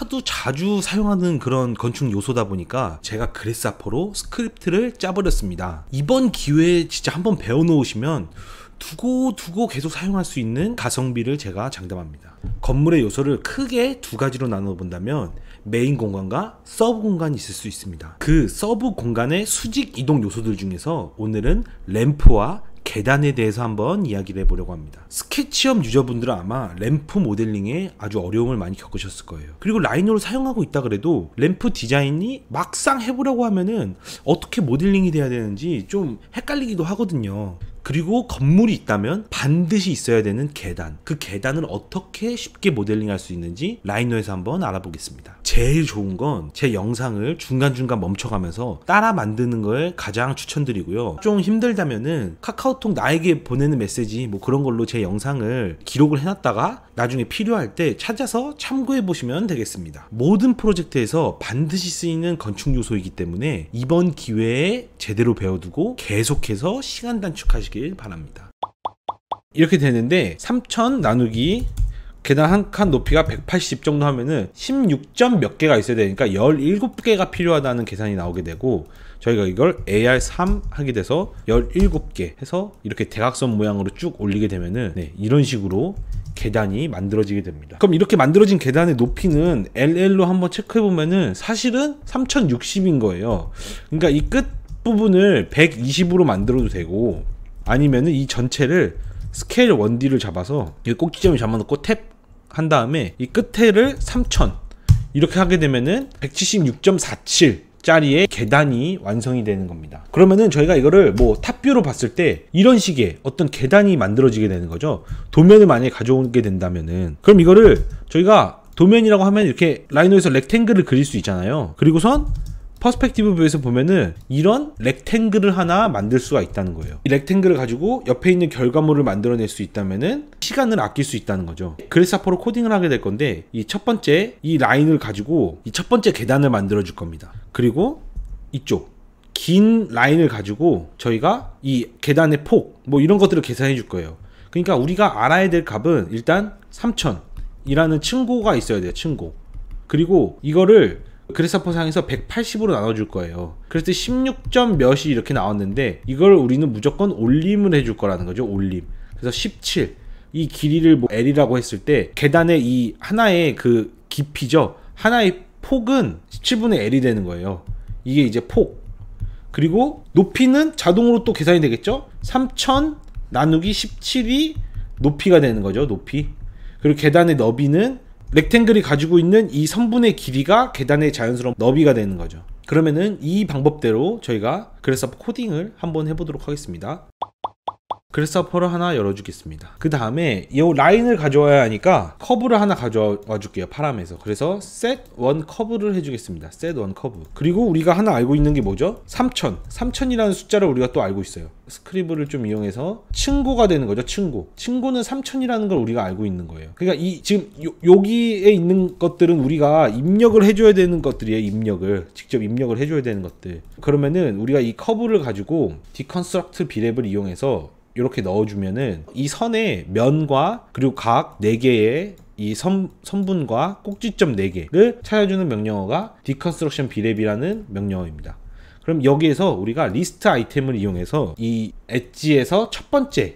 하도 자주 사용하는 그런 건축 요소다 보니까 제가 그래스하퍼로 스크립트를 짜버렸습니다. 이번 기회에 진짜 한번 배워놓으시면 두고 계속 사용할 수 있는 가성비를 제가 장담합니다. 건물의 요소를 크게 두 가지로 나눠 본다면 메인 공간과 서브 공간이 있을 수 있습니다. 그 서브 공간의 수직 이동 요소들 중에서 오늘은 램프와 계단에 대해서 한번 이야기를 해보려고 합니다. 스케치업 유저분들은 아마 램프 모델링에 아주 어려움을 많이 겪으셨을 거예요. 그리고 라이노를 사용하고 있다 그래도 램프 디자인이 막상 해보려고 하면은 어떻게 모델링이 돼야 되는지 좀 헷갈리기도 하거든요. 그리고 건물이 있다면 반드시 있어야 되는 계단, 그 계단을 어떻게 쉽게 모델링할 수 있는지 라이노에서 한번 알아보겠습니다. 제일 좋은 건 제 영상을 중간중간 멈춰가면서 따라 만드는 걸 가장 추천드리고요. 좀 힘들다면은 카카오톡 나에게 보내는 메시지 뭐 그런 걸로 제 영상을 기록을 해놨다가 나중에 필요할 때 찾아서 참고해 보시면 되겠습니다. 모든 프로젝트에서 반드시 쓰이는 건축 요소이기 때문에 이번 기회에 제대로 배워두고 계속해서 시간 단축하시길 바랍니다. 이렇게 되는데 3000 나누기 계단 한 칸 높이가 180 정도 하면은 16점 몇 개가 있어야 되니까 17개가 필요하다는 계산이 나오게 되고, 저희가 이걸 AR3 하게 돼서 17개 해서 이렇게 대각선 모양으로 쭉 올리게 되면은 이런 식으로 계단이 만들어지게 됩니다. 그럼 이렇게 만들어진 계단의 높이는 LL로 한번 체크해 보면은 사실은 3060인 거예요. 그러니까 이 끝 부분을 120으로 만들어도 되고, 아니면은 이 전체를 스케일 1D를 잡아서 이 꼭지점을 잡아놓고 탭 한 다음에 이 끝에를 3000 이렇게 하게 되면은 176.47 짜리의 계단이 완성이 되는 겁니다. 그러면은 저희가 이거를 뭐 탑뷰로 봤을 때 이런 식의 어떤 계단이 만들어지게 되는 거죠. 도면을 만약에 가져오게 된다면은, 그럼 이거를 저희가 도면이라고 하면 이렇게 라이노에서 렉탱글을 그릴 수 있잖아요. 그리고선 퍼스펙티브 뷰에서 보면은 이런 렉탱글을 하나 만들 수가 있다는 거예요. 이 렉탱글을 가지고 옆에 있는 결과물을 만들어낼 수 있다면은 시간을 아낄 수 있다는 거죠. 그래스하퍼로 코딩을 하게 될 건데, 이 첫 번째 이 라인을 가지고 이 첫 번째 계단을 만들어 줄 겁니다. 그리고 이쪽 긴 라인을 가지고 저희가 이 계단의 폭 뭐 이런 것들을 계산해 줄 거예요. 그러니까 우리가 알아야 될 값은 일단 3000이라는 층고가 있어야 돼요. 층고. 그리고 이거를 그래스하퍼 상에서 180으로 나눠줄 거예요. 그래서 16점 몇이 이렇게 나왔는데 이걸 우리는 무조건 올림을 해줄 거라는 거죠. 올림. 그래서 17. 이 길이를 뭐 L이라고 했을 때 계단의 이 하나의 그 깊이죠. 하나의 폭은 17분의 L이 되는 거예요. 이게 이제 폭. 그리고 높이는 자동으로 또 계산이 되겠죠. 3000 나누기 17이 높이가 되는 거죠. 높이. 그리고 계단의 너비는 렉탱글이 가지고 있는 이 선분의 길이가 계단의 자연스러운 너비가 되는 거죠. 그러면은 이 방법대로 저희가 그래스하퍼 코딩을 한번 해보도록 하겠습니다. 그래스하퍼를 하나 열어주겠습니다. 그 다음에 이 라인을 가져와야 하니까 커브를 하나 가져와 줄게요. 파람에서. 그래서 set1 커브를 해주겠습니다. set1 커브. 그리고 우리가 하나 알고 있는 게 뭐죠? 3000. 3000이라는 숫자를 우리가 또 알고 있어요. 스크리블을 좀 이용해서 층고가 되는 거죠. 층고는 3000이라는 걸 우리가 알고 있는 거예요. 그러니까 이 지금 여기에 있는 것들은 우리가 입력을 해줘야 되는 것들이에요. 입력을 직접 입력을 해줘야 되는 것들. 그러면은 우리가 이 커브를 가지고 디컨스트럭트 비랩을 이용해서 이렇게 넣어주면은 이 선의 면과 그리고 각 4개의 이 선분과 꼭지점 4개를 찾아주는 명령어가 디컨스트럭션 비랩이라는 명령어입니다. 그럼 여기에서 우리가 리스트 아이템을 이용해서 이 엣지에서 첫 번째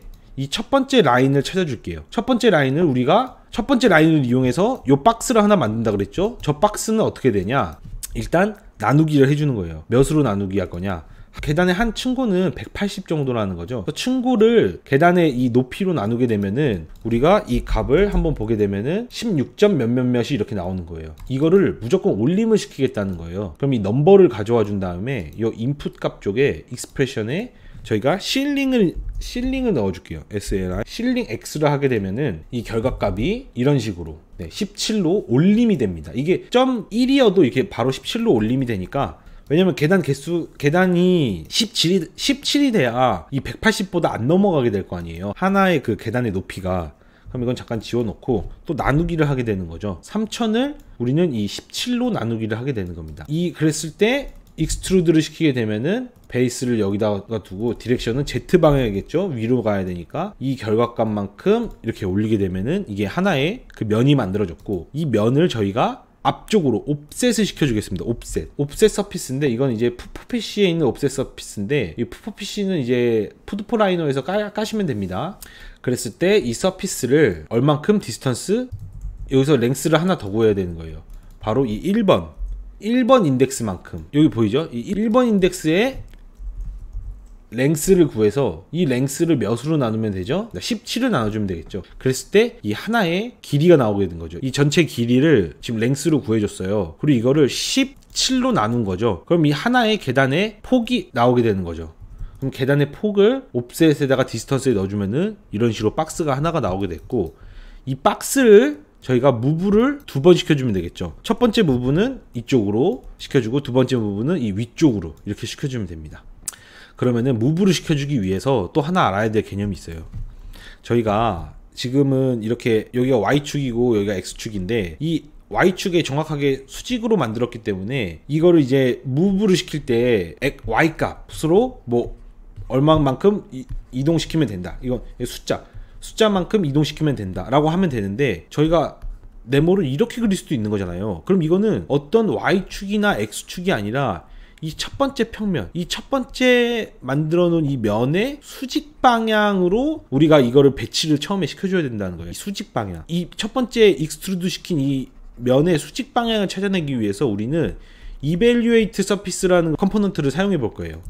라인을 찾아줄게요. 첫 번째 라인을 이용해서 이 박스를 하나 만든다 그랬죠. 저 박스는 어떻게 되냐, 일단 나누기를 해주는 거예요. 몇으로 나누기 할 거냐, 계단의 한 층고는 180 정도라는 거죠. 층고를 계단의 이 높이로 나누게 되면은 우리가 이 값을 한번 보게 되면은 16점 몇몇몇이 이렇게 나오는 거예요. 이거를 무조건 올림을 시키겠다는 거예요. 그럼 이 넘버를 가져와 준 다음에 이 인풋 값 쪽에 익스프레션에 저희가 실링을 넣어줄게요. SLI 실링 X를 하게 되면은 이 결과값이 이런 식으로 17로 올림이 됩니다. 이게 0.1이어도 이렇게 바로 17로 올림이 되니까, 왜냐면 계단이 17이 돼야 이 180보다 안 넘어가게 될 거 아니에요. 하나의 그 계단의 높이가. 그럼 이건 잠깐 지워놓고 또 나누기를 하게 되는 거죠. 3000을 우리는 이 17로 나누기를 하게 되는 겁니다. 그랬을 때 익스트루드를 시키게 되면은 베이스를 여기다가 두고 디렉션은 Z방향이겠죠. 위로 가야 되니까 이 결과값만큼 이렇게 올리게 되면은 이게 하나의 그 면이 만들어졌고, 이 면을 저희가 앞쪽으로 옵셋을 시켜주겠습니다. 옵셋 서피스인데 이건 이제 푸퍼피쉬에 있는 옵셋 서피스인데 이 푸퍼피쉬는 이제 푸드포라이너에서 까시면 됩니다. 그랬을 때 이 서피스를 얼만큼 디스턴스 여기서 랭스를 하나 더 구해야 되는 거예요. 바로 이 1번 인덱스만큼 여기 보이죠? 이 1번 인덱스에 랭스를 구해서 이 랭스를 몇으로 나누면 되죠? 17을 나눠주면 되겠죠. 그랬을 때 이 하나의 길이가 나오게 된 거죠. 이 전체 길이를 지금 랭스로 구해줬어요. 그리고 이거를 17로 나눈 거죠. 그럼 이 하나의 계단의 폭이 나오게 되는 거죠. 그럼 계단의 폭을 옵셋에다가 디스턴스에 넣어주면은 이런 식으로 박스가 하나가 나오게 됐고, 이 박스를 저희가 무브를 2번 시켜주면 되겠죠. 첫 번째 무브는 이쪽으로 시켜주고 두 번째 무브는 이 위쪽으로 이렇게 시켜주면 됩니다. 그러면은 무브를 시켜주기 위해서 또 하나 알아야 될 개념이 있어요. 저희가 지금은 이렇게 여기가 Y축이고 여기가 X축인데 이 Y축에 정확하게 수직으로 만들었기 때문에 이거를 이제 무브를 시킬 때 Y 값으로 뭐 얼마만큼 이동시키면 된다. 이건 숫자만큼 이동시키면 된다 라고 하면 되는데, 저희가 네모를 이렇게 그릴 수도 있는 거잖아요. 그럼 이거는 어떤 Y축이나 X축이 아니라 이 첫 번째 평면, 이 첫 번째 만들어 놓은 이 면의 수직 방향으로 우리가 이거를 배치를 처음에 시켜줘야 된다는 거예요. 이 수직 방향, 이 첫 번째 익스트루드 시킨 이 면의 수직 방향을 찾아내기 위해서 우리는 Evaluate Surface라는 컴포넌트를 사용해 볼 거예요.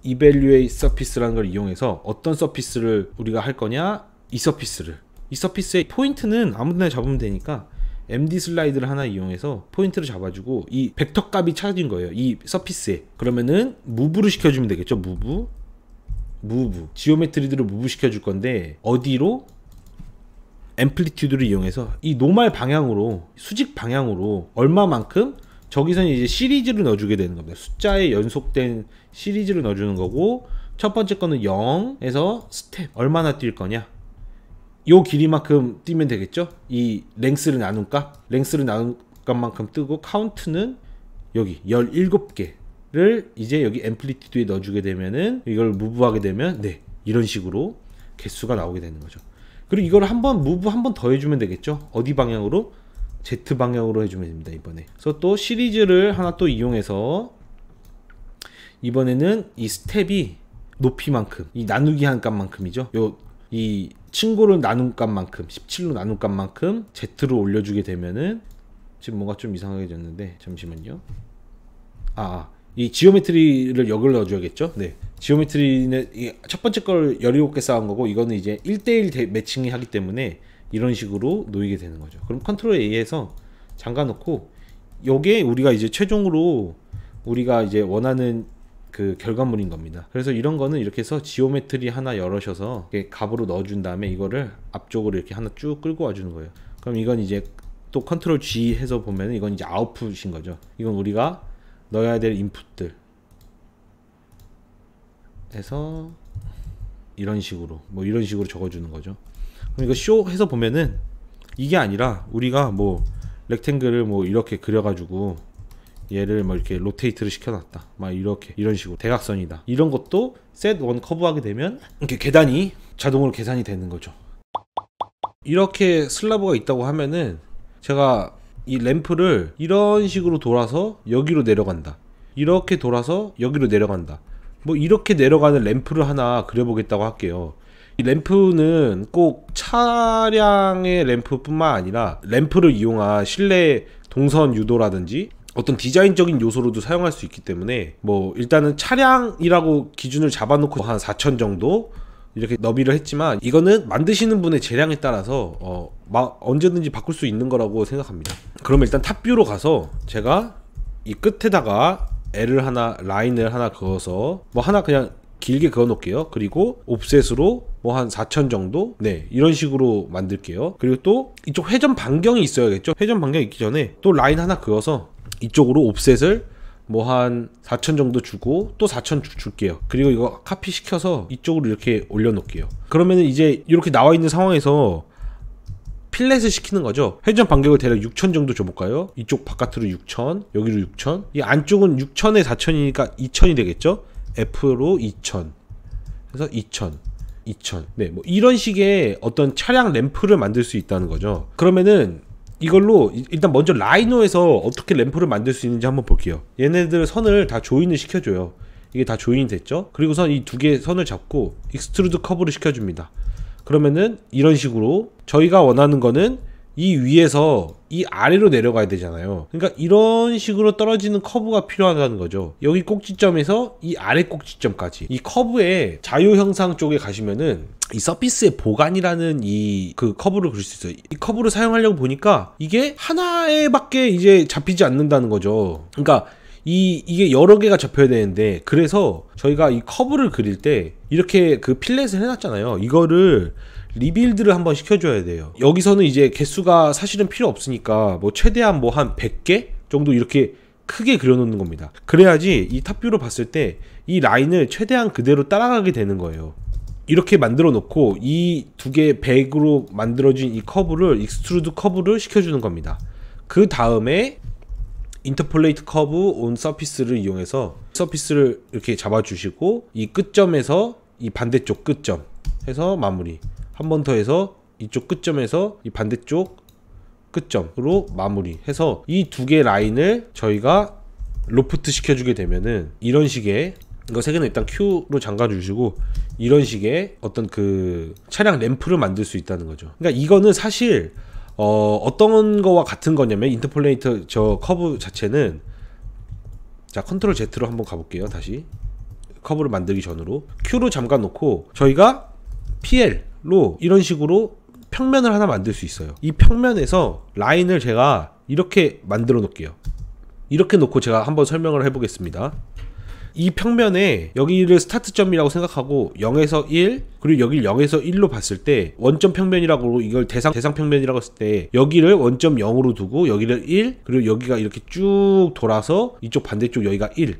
Evaluate Surface라는 걸 이용해서 어떤 서피스를 우리가 할 거냐, 이 서피스의 포인트는 아무데나 잡으면 되니까 MD 슬라이드를 하나 이용해서 포인트를 잡아주고 이 벡터 값이 찾아진 거예요. 이 서피스에. 그러면은 무브를 시켜주면 되겠죠. 무브 지오메트리들을 무브 시켜줄 건데 어디로? 앰플리튜드를 이용해서 이 노멀 방향으로, 수직 방향으로 얼마만큼, 저기서는 이제 시리즈를 넣어주게 되는 겁니다. 숫자에 연속된 시리즈를 넣어주는 거고, 첫 번째 거는 0에서 스텝 얼마나 뛸 거냐, 요 길이만큼 뛰면 되겠죠. 이 랭스를 나눈 값만큼 뜨고, 카운트는 여기 17개를 이제 여기 앰플리튜드에 넣어주게 되면은, 이걸 무브하게 되면 이런 식으로 개수가 나오게 되는 거죠. 그리고 이걸 무브 한 번 더 해주면 되겠죠. 어디 방향으로? Z 방향으로 해주면 됩니다. 이번에. 그래서 또 시리즈를 하나 또 이용해서 이번에는 이 스텝이 높이만큼, 이 나누기 한 값만큼이죠. 이 층고를 나눈 값만큼, 17로 나눈 값만큼 Z로 올려주게 되면은, 지금 뭔가 좀 이상하게 졌는데 잠시만요. 이 지오메트리를 여기를 넣어줘야겠죠. 지오메트리는 첫 번째 걸 17개 쌓은 거고, 이거는 이제 1대1 매칭이 하기 때문에 이런 식으로 놓이게 되는 거죠. 그럼 컨트롤 A에서 잠가 놓고, 요게 우리가 이제 최종으로 우리가 이제 원하는 그 결과물인 겁니다. 그래서 이런 거는 이렇게 해서 지오메트리 하나 열으셔서 값으로 넣어준 다음에 이거를 앞쪽으로 이렇게 하나 쭉 끌고 와주는 거예요. 그럼 이건 이제 또 컨트롤 G 해서 보면 이건 이제 아웃풋인 거죠. 이건 우리가 넣어야 될 인풋들 해서 이런 식으로 적어주는 거죠. 그럼 이거 쇼 해서 보면은 이게 아니라 우리가 뭐 렉탱글을 뭐 이렇게 그려가지고 얘를 뭐 이렇게 로테이트를 시켜놨다, 막 이런 식으로 대각선이다, 이런 것도 셋 원 커브 하게 되면 이렇게 계단이 자동으로 계산이 되는 거죠. 이렇게 슬라브가 있다고 하면은 제가 이 램프를 이런 식으로 돌아서 여기로 내려간다, 이렇게 돌아서 여기로 내려간다, 뭐 이렇게 내려가는 램프를 하나 그려보겠다고 할게요. 이 램프는 꼭 차량의 램프뿐만 아니라 램프를 이용한 실내 동선 유도라든지 어떤 디자인적인 요소로도 사용할 수 있기 때문에, 뭐 일단은 차량이라고 기준을 잡아놓고 한 4,000 정도 이렇게 너비를 했지만, 이거는 만드시는 분의 재량에 따라서 언제든지 바꿀 수 있는 거라고 생각합니다. 그러면 일단 탑뷰로 가서 제가 이 끝에다가 라인을 하나 그어서 뭐 하나 그냥 길게 그어 놓을게요. 그리고 옵셋으로 뭐 한 4,000 정도, 이런 식으로 만들게요. 그리고 또 이쪽 회전 반경이 있어야겠죠. 회전 반경이 있기 전에 또 라인 하나 그어서 이쪽으로 옵셋을 뭐 한 4,000 정도 주고 또 4,000 줄게요. 그리고 이거 카피 시켜서 이쪽으로 이렇게 올려 놓을게요. 그러면은 이제 이렇게 나와 있는 상황에서 필렛을 시키는 거죠. 회전 반경을 대략 6,000 정도 줘볼까요? 이쪽 바깥으로 6,000, 여기로 6,000, 이 안쪽은 6,000에 4,000이니까 2,000이 되겠죠. F로 2,000, 그래서 2,000, 뭐 이런 식의 어떤 차량 램프를 만들 수 있다는 거죠. 그러면은 이걸로 일단 먼저 라이노에서 어떻게 램프를 만들 수 있는지 한번 볼게요. 얘네들 선을 다 조인을 시켜줘요. 이게 다 조인이 됐죠? 그리고선 이 두 개의 선을 잡고 익스트루드 커브를 시켜줍니다. 그러면은 이런 식으로 저희가 원하는 거는 이 위에서 이 아래로 내려가야 되잖아요. 그러니까 이런 식으로 떨어지는 커브가 필요하다는 거죠. 여기 꼭지점에서 이 아래 꼭지점까지 이 커브의 자유 형상 쪽에 가시면은 이 서피스의 보간이라는 이 그 커브를 그릴 수 있어요. 이 커브를 사용하려고 보니까 이게 하나에밖에 이제 잡히지 않는다는 거죠. 그러니까 이게 여러 개가 잡혀야 되는데, 그래서 저희가 이 커브를 그릴 때 이렇게 그 필렛을 해놨잖아요. 이거를 리빌드를 한번 시켜줘야 돼요. 여기서는 이제 개수가 사실은 필요 없으니까 뭐 최대한 뭐 한 100개 정도 이렇게 크게 그려놓는 겁니다. 그래야지 이 탑뷰로 봤을 때 이 라인을 최대한 그대로 따라가게 되는 거예요. 이렇게 만들어 놓고 이 두 개 100으로 만들어진 이 커브를 익스트루드 커브를 시켜주는 겁니다. 그 다음에 인터폴레이트 커브 온 서피스를 이용해서 서피스를 이렇게 잡아주시고 이 끝점에서 이 반대쪽 끝점 해서 마무리, 한 번 더 해서 이쪽 끝점에서 이 반대쪽 끝점으로 마무리 해서 이 두 개 라인을 저희가 로프트 시켜주게 되면은 이런 식의, 이거 세 개는 일단 Q로 잠가 주시고 이런 식의 어떤 그 차량 램프를 만들 수 있다는 거죠. 그러니까 이거는 사실 어떤 거와 같은 거냐면, 인터폴레이터 저 커브 자체는, 자 컨트롤 Z로 한번 가볼게요. 다시 커브를 만들기 전으로 Q로 잠가 놓고 저희가 PL로 이런 식으로 평면을 하나 만들 수 있어요. 이 평면에서 라인을 제가 이렇게 만들어 놓을게요. 이렇게 놓고 제가 한번 설명을 해보겠습니다. 이 평면에 여기를 스타트점이라고 생각하고 0에서 1, 그리고 여기를 0에서 1로 봤을 때 원점 평면이라고, 이걸 대상 평면이라고 했을 때 여기를 원점 0으로 두고 여기를 1, 그리고 여기가 이렇게 쭉 돌아서 이쪽 반대쪽 여기가 1.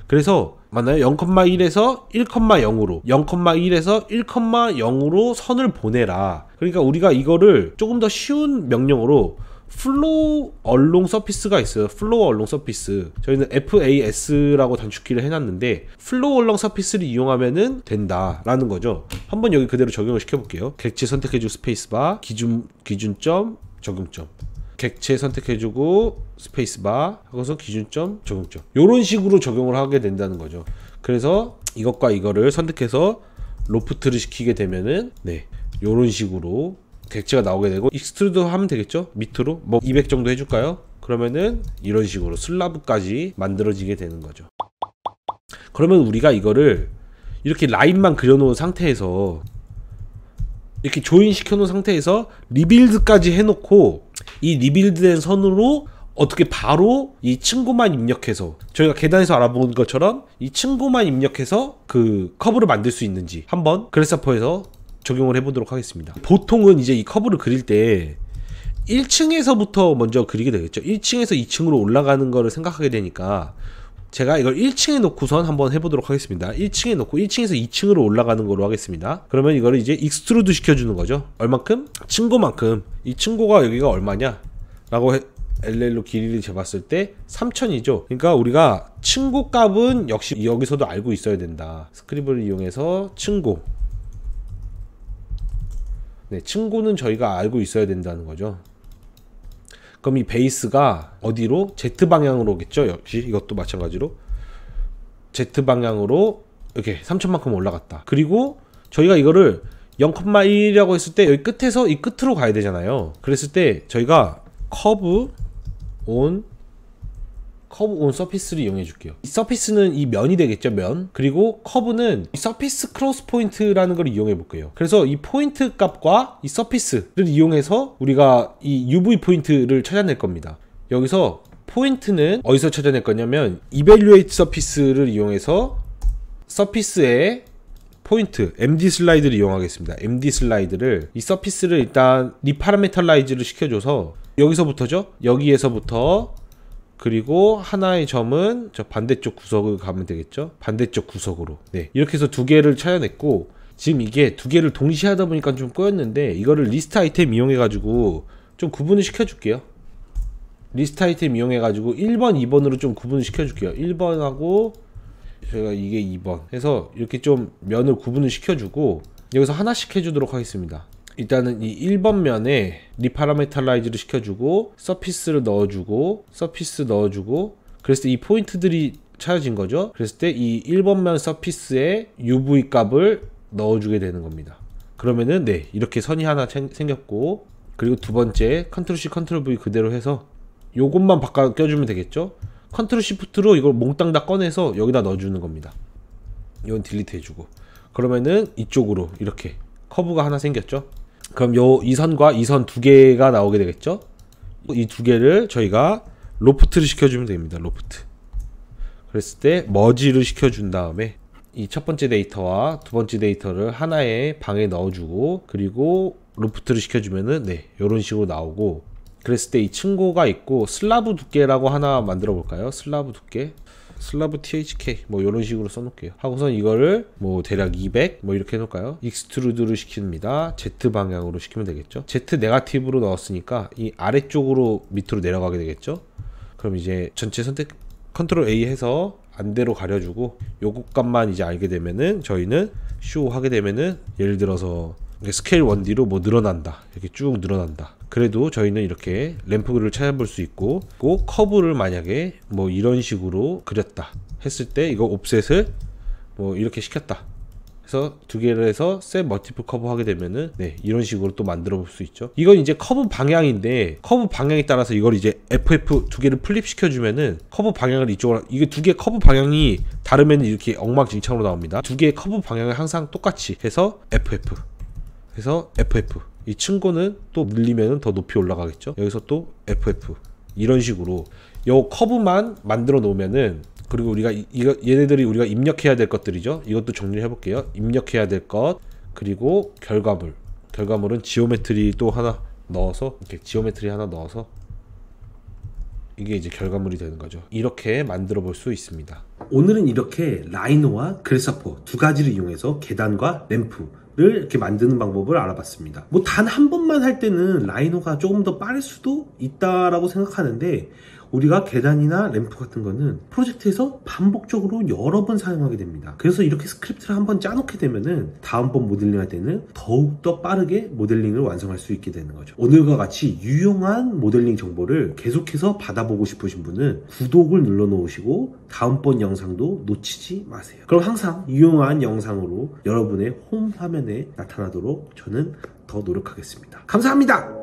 그래서 맞나요? 0,1에서 1,0으로 0,1에서 1,0으로 선을 보내라. 그러니까 우리가 이거를 조금 더 쉬운 명령으로 플로우 얼롱 서피스가 있어요. 플로우 얼롱 서피스, 저희는 FAS라고 단축키를 해놨는데 플로우 얼롱 서피스를 이용하면은 된다라는 거죠. 한번 여기 그대로 적용을 시켜볼게요. 객체 선택해주고 스페이스바, 기준점, 적용점, 객체 선택해주고 스페이스바 하고서 기준점, 적용점, 요런 식으로 적용을 하게 된다는 거죠. 그래서 이것과 이거를 선택해서 로프트를 시키게 되면은 네, 요런 식으로 객체가 나오게 되고, 익스트루드 하면 되겠죠? 밑으로 뭐 200 정도 해줄까요? 그러면은 이런 식으로 슬라브까지 만들어지게 되는 거죠. 그러면 우리가 이거를 이렇게 라인만 그려놓은 상태에서, 이렇게 조인 시켜놓은 상태에서 리빌드까지 해놓고 이 리빌드된 선으로 어떻게 바로 이 층고만 입력해서, 저희가 계단에서 알아본 것처럼 이 층고만 입력해서 그 커브를 만들 수 있는지 한번 그래사퍼에서 적용을 해보도록 하겠습니다. 보통은 이제 이 커브를 그릴 때 1층에서부터 먼저 그리게 되겠죠. 1층에서 2층으로 올라가는 거를 생각하게 되니까 제가 이걸 1층에 놓고선 한번 해보도록 하겠습니다. 1층에 놓고 1층에서 2층으로 올라가는 거로 하겠습니다. 그러면 이거를 이제 익스트루드 시켜주는 거죠. 얼만큼? 층고만큼. 이 층고가 여기가 얼마냐 라고 LL로 길이를 재봤을 때 3000이죠. 그러니까 우리가 층고 값은 역시 여기서도 알고 있어야 된다. 스크립을 이용해서 층고, 네, 층고는 저희가 알고 있어야 된다는 거죠. 그럼 이 베이스가 어디로? Z방향으로 오겠죠. 역시 이것도 마찬가지로 Z방향으로 이렇게 3000만큼 올라갔다. 그리고 저희가 이거를 0,1이라고 했을 때 여기 끝에서 이 끝으로 가야 되잖아요. 그랬을 때 저희가 커브 온 서피스를 이용해 줄게요. 이 서피스는 이 면이 되겠죠, 면. 그리고 커브는 이 서피스 크로스 포인트라는 걸 이용해 볼게요. 그래서 이 포인트 값과 이 서피스를 이용해서 우리가 이 UV 포인트를 찾아낼 겁니다. 여기서 포인트는 어디서 찾아낼 거냐면 이벨루에이트 서피스를 이용해서 서피스의 포인트 MD 슬라이드를 이용하겠습니다. MD 슬라이드를, 이 서피스를 일단 리파라메탈라이즈를 시켜줘서 여기서부터죠. 여기에서부터, 그리고 하나의 점은 저 반대쪽 구석을 가면 되겠죠. 반대쪽 구석으로. 네, 이렇게 해서 두 개를 찾아냈고, 지금 이게 두 개를 동시에 하다 보니까 좀 꼬였는데 이거를 리스트 아이템 이용해 가지고 좀 구분을 시켜 줄게요. 리스트 아이템 이용해 가지고 1번 2번으로 좀 구분을 시켜 줄게요. 1번하고 제가 이게 2번 해서 이렇게 좀 면을 구분을 시켜 주고 여기서 하나씩 해 주도록 하겠습니다. 일단은 이 1번 면에 리파라메탈라이즈를 시켜주고 서피스를 넣어주고 서피스 넣어주고 그랬을 때 이 포인트들이 찾아진 거죠. 그랬을 때 이 1번 면 서피스에 UV 값을 넣어주게 되는 겁니다. 그러면은 네, 이렇게 선이 하나 생겼고, 그리고 두 번째 컨트롤 C 컨트롤 V 그대로 해서 요것만 바꿔 껴주면 되겠죠. 컨트롤 시프트로 이걸 몽땅 다 꺼내서 여기다 넣어주는 겁니다. 이건 딜리트 해주고, 그러면은 이쪽으로 이렇게 커브가 하나 생겼죠. 그럼 이 선과 이 선 두 개가 나오게 되겠죠. 이 두 개를 저희가 로프트를 시켜주면 됩니다. 로프트. 그랬을 때 머지를 시켜준 다음에 이 첫 번째 데이터와 두 번째 데이터를 하나의 방에 넣어주고, 그리고 로프트를 시켜주면은 네, 이런 식으로 나오고, 그랬을 때 이 층고가 있고 슬라브 두께라고 하나 만들어 볼까요? 슬라브 두께, 슬라브 THK 뭐 이런 식으로 써놓을게요. 하고선 이거를 뭐 대략 200 뭐 이렇게 해놓을까요? 익스트루드를 시킵니다. Z 방향으로 시키면 되겠죠. Z 네가티브로 넣었으니까 이 아래쪽으로 밑으로 내려가게 되겠죠. 그럼 이제 전체 선택 컨트롤 A 해서 안대로 가려주고, 요것 값만 이제 알게 되면은 저희는 쇼 하게 되면은 예를 들어서 스케일 1D로 뭐 늘어난다, 이렇게 쭉 늘어난다. 그래도 저희는 이렇게 램프를 찾아볼 수 있고, 커브를 만약에 뭐 이런 식으로 그렸다 했을 때 이거 옵셋을 뭐 이렇게 시켰다 해서 두 개를 해서 셋 멀티플 커브 하게 되면은 네, 이런 식으로 또 만들어 볼 수 있죠. 이건 이제 커브 방향인데, 커브 방향에 따라서 이걸 이제 FF 두 개를 플립 시켜주면은 커브 방향을 이쪽으로, 이게 두 개 커브 방향이 다르면 이렇게 엉망진창으로 나옵니다. 두 개의 커브 방향을 항상 똑같이 해서 FF 해서 FF, 이 층고는 또 늘리면 더 높이 올라가겠죠. 여기서 또 FF, 이런 식으로 요 커브만 만들어 놓으면은, 그리고 우리가 얘네들이 우리가 입력해야 될 것들이죠. 이것도 정리를 해볼게요. 입력해야 될 것, 그리고 결과물은 지오메트리 또 하나 넣어서, 이렇게 지오메트리 하나 넣어서 이게 이제 결과물이 되는 거죠. 이렇게 만들어 볼 수 있습니다. 오늘은 이렇게 라이노와 그래서퍼 두 가지를 이용해서 계단과 램프를 이렇게 만드는 방법을 알아봤습니다. 뭐 단 한 번만 할 때는 라이노가 조금 더 빠를 수도 있다라고 생각하는데, 우리가 계단이나 램프 같은 거는 프로젝트에서 반복적으로 여러 번 사용하게 됩니다. 그래서 이렇게 스크립트를 한번 짜놓게 되면은 다음번 모델링 할 때는 더욱더 빠르게 모델링을 완성할 수 있게 되는 거죠. 오늘과 같이 유용한 모델링 정보를 계속해서 받아보고 싶으신 분은 구독을 눌러 놓으시고 다음번 영상도 놓치지 마세요. 그럼 항상 유용한 영상으로 여러분의 홈 화면에 나타나도록 저는 더 노력하겠습니다. 감사합니다.